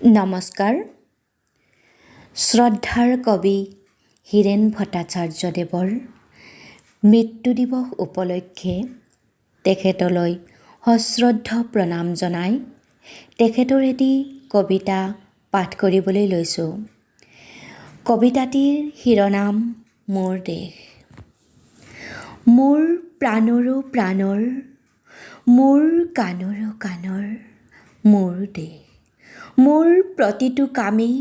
নমস্কাৰ। শ্ৰদ্ধাৰ কবি হীৰেণ ভট্টাচাৰ্যদেৱৰ মৃত্যু দিৱস উপলক্ষে তেখেতলৈ সশ্ৰদ্ধ প্ৰণাম জনাই তেখেতৰ এটি কবিতা পাঠ কৰিবলৈ লৈছোঁ। কবিতাটিৰ শিৰোনাম মোৰ দেশ। মোৰ প্ৰাণৰো প্ৰাণৰ, মোৰ কাণৰো কাণৰ, মোৰ দেশ। মোৰ প্ৰতিটো কামেই,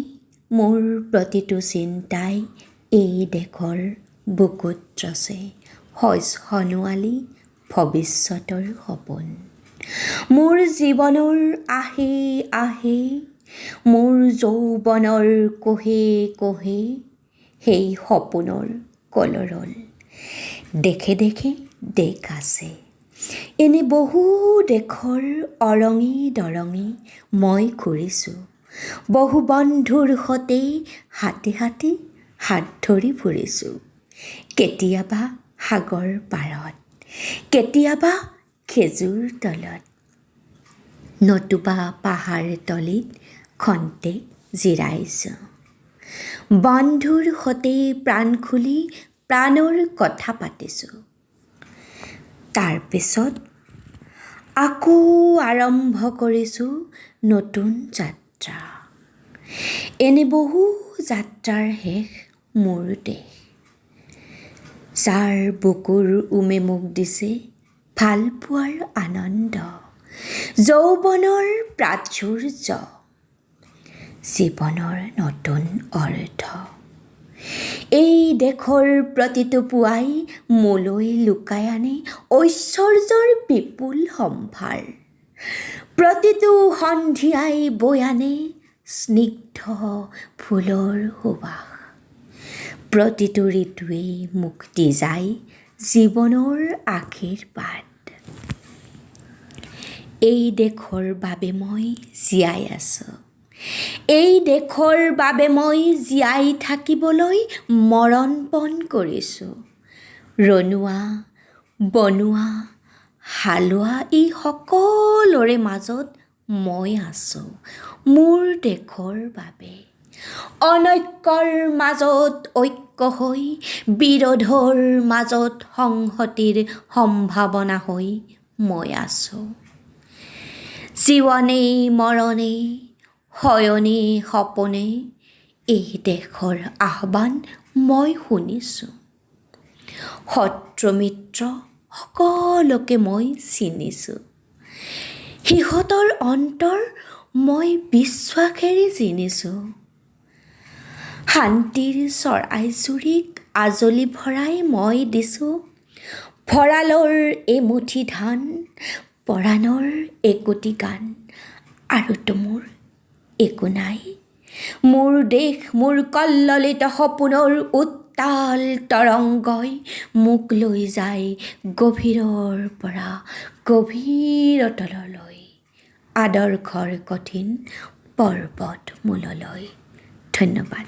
মোৰ প্ৰতিটো চিন্তাই এই দেশৰ বুকুত ৰচে শইচ সোণোৱালী ভৱিষ্যতৰ সপোন। মোৰ জীৱনৰ আহে আহে, মোৰ যৌৱনৰ কোহে কোহে, সেই সপোনৰ কলৰল। দেশে দেশে দেশ আছে, এনে বহু দেশৰ অৰঙি দৰঙি মই ঘূৰিছোঁ। বহু বন্ধুৰ সতে হাতে হাতে হাত ধৰি ফুৰিছোঁ। কেতিয়াবা সাগৰ পাৰত, কেতিয়াবা খেজুৰ তলত, নতুবা পাহাৰ তলিত খন্তেক জিৰাইছোঁ। বন্ধুৰ সতে প্ৰাণ খুলি প্ৰাণৰ কথা পাতিছোঁ। তাৰপিছত আকৌ আৰম্ভ কৰিছোঁ নতুন যাত্ৰা। এনে বহু যাত্ৰাৰ শেষ মোৰ দেশ। যাৰ বুকুৰ উমে মোক দিছে ভাল পোৱাৰ আনন্দ, যৌৱনৰ প্ৰাচুৰ্য, জীৱনৰ নতুন অৰ্থ। এই দেশৰ প্ৰতিটো পুৱাই মোলৈ লুকাই আনে ঐশ্বৰ্যৰ বিপুল সম্ভাৰ। প্ৰতিটো সন্ধিয়াই বৈ আনে স্নিগ্ধ ফুলৰ সুবাস। প্ৰতিটো ঋতুৱেই মোক দি যায় জীৱনৰ আশীৰ্বাদ। এই দেশৰ বাবে মই জীয়াই আছোঁ, এই দেশৰ বাবে মই জীয়াই থাকিবলৈ মৰণপণ কৰিছোঁ। ৰনোৱা বনোৱা হালোৱা এই সকলোৰে মাজত মই আছোঁ মোৰ দেশৰ বাবে। অনৈক্যৰ মাজত ঐক্য হৈ, বিৰোধৰ মাজত সংহতিৰ সম্ভাৱনা হৈ মই আছোঁ। জীৱনে মৰণে শয়নে সপোনে এই দেশৰ আহ্বান মই শুনিছোঁ। শত্ৰু মিত্ৰ সকলোকে মই চিনিছোঁ। সিহঁতৰ অন্তৰ মই বিশ্বাসেৰে চিনিছোঁ। শান্তিৰ চৰাইজুৰিক আজলি ভৰাই মই দিছোঁ। ভঁৰালৰ এমুঠি ধান, পৰাণৰ একোটি গান, আৰুতো মোৰ একো নাই। মোৰ দেশ মোৰ কল্ললিত সপোনৰ উত্তাল তৰংগই মোক লৈ যায় গভীৰৰ পৰা গভীৰতললৈ, আদৰ্শৰ কঠিন পৰ্বত মূললৈ। ধন্যবাদ।